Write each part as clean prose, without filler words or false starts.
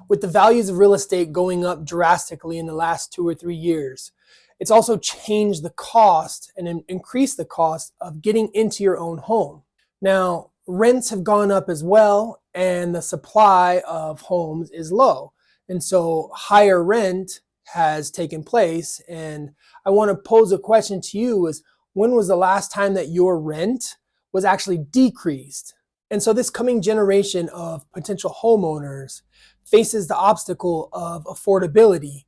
with the values of real estate going up drastically in the last 2 or 3 years, it's also changed the cost and increased the cost of getting into your own home. Now, rents have gone up as well, and the supply of homes is low. And so higher rent has taken place. And I want to pose a question to you is, when was the last time that your rent was actually decreased? And so this coming generation of potential homeowners faces the obstacle of affordability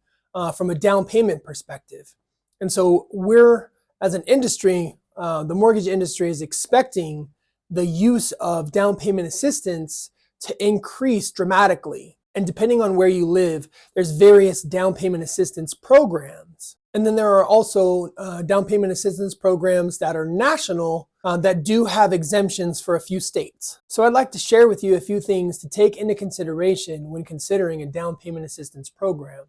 from a down payment perspective. And so we're, as an industry, the mortgage industry is expecting the use of down payment assistance to increase dramatically. And depending on where you live, there's various down payment assistance programs. And then there are also down payment assistance programs that are national that do have exemptions for a few states. So I'd like to share with you a few things to take into consideration when considering a down payment assistance program.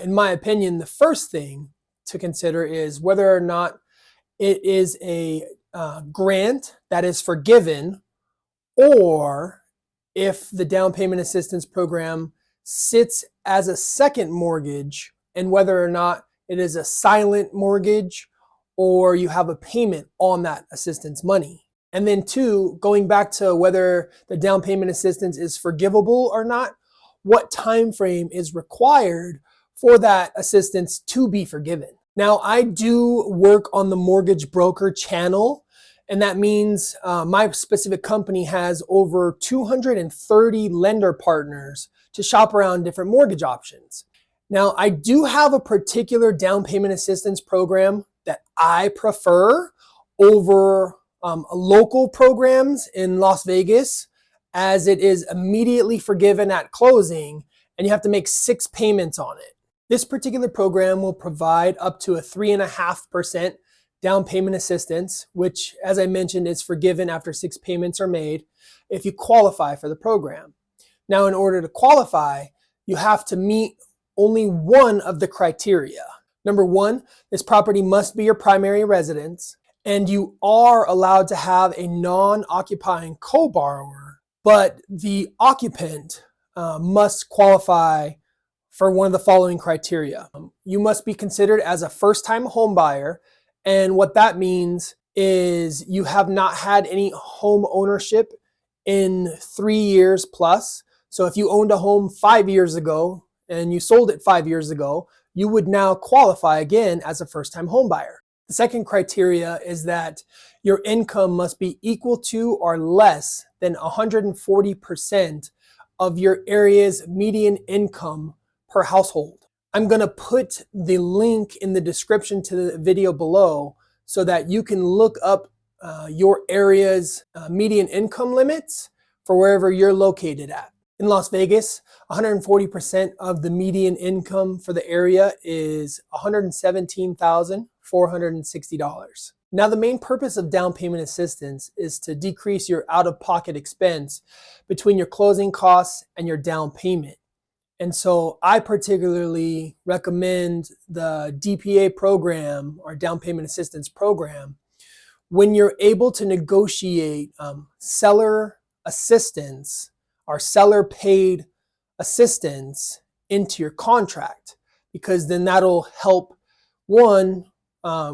In my opinion, the first thing to consider is whether or not it is a grant that is forgiven, or if the down payment assistance program sits as a second mortgage, and whether or not it is a silent mortgage or you have a payment on that assistance money. And then two, going back to whether the down payment assistance is forgivable or not, what time frame is required for that assistance to be forgiven. Now, I do work on the mortgage broker channel, and that means my specific company has over 230 lender partners to shop around different mortgage options. Now, I do have a particular down payment assistance program that I prefer over local programs in Las Vegas, as it is immediately forgiven at closing and you have to make 6 payments on it. This particular program will provide up to a 3.5% down payment assistance, which, as I mentioned, is forgiven after 6 payments are made if you qualify for the program. Now, in order to qualify, you have to meet only one of the criteria. Number one, this property must be your primary residence, and you are allowed to have a non-occupying co-borrower, but the occupant must qualify for one of the following criteria. You must be considered as a first-time home buyer, and what that means is you have not had any home ownership in 3 years plus. So if you owned a home 5 years ago and you sold it 5 years ago, you would now qualify again as a first-time home buyer. The second criteria is that your income must be equal to or less than 140% of your area's median income per household. I'm going to put the link in the description to the video below so that you can look up your area's median income limits for wherever you're located at. In Las Vegas, 140% of the median income for the area is $117,460. Now, the main purpose of down payment assistance is to decrease your out-of-pocket expense between your closing costs and your down payment. And so I particularly recommend the DPA program, or down payment assistance program, when you're able to negotiate seller assistance or seller paid assistance into your contract, because then that'll help, one,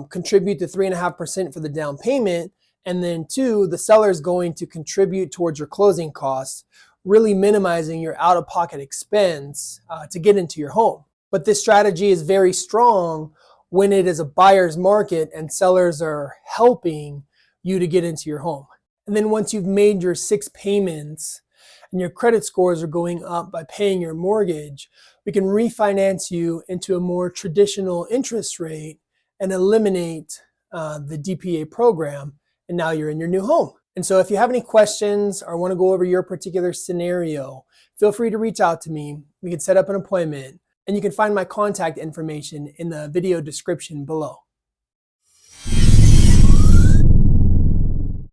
contribute to 3.5% for the down payment, and then two, the seller is going to contribute towards your closing costs, really minimizing your out-of-pocket expense to get into your home. But this strategy is very strong when it is a buyer's market and sellers are helping you to get into your home. And then once you've made your 6 payments and your credit scores are going up by paying your mortgage, we can refinance you into a more traditional interest rate and eliminate the DPA program, and now you're in your new home. And so if you have any questions or want to go over your particular scenario, feel free to reach out to me. We can set up an appointment, and you can find my contact information in the video description below.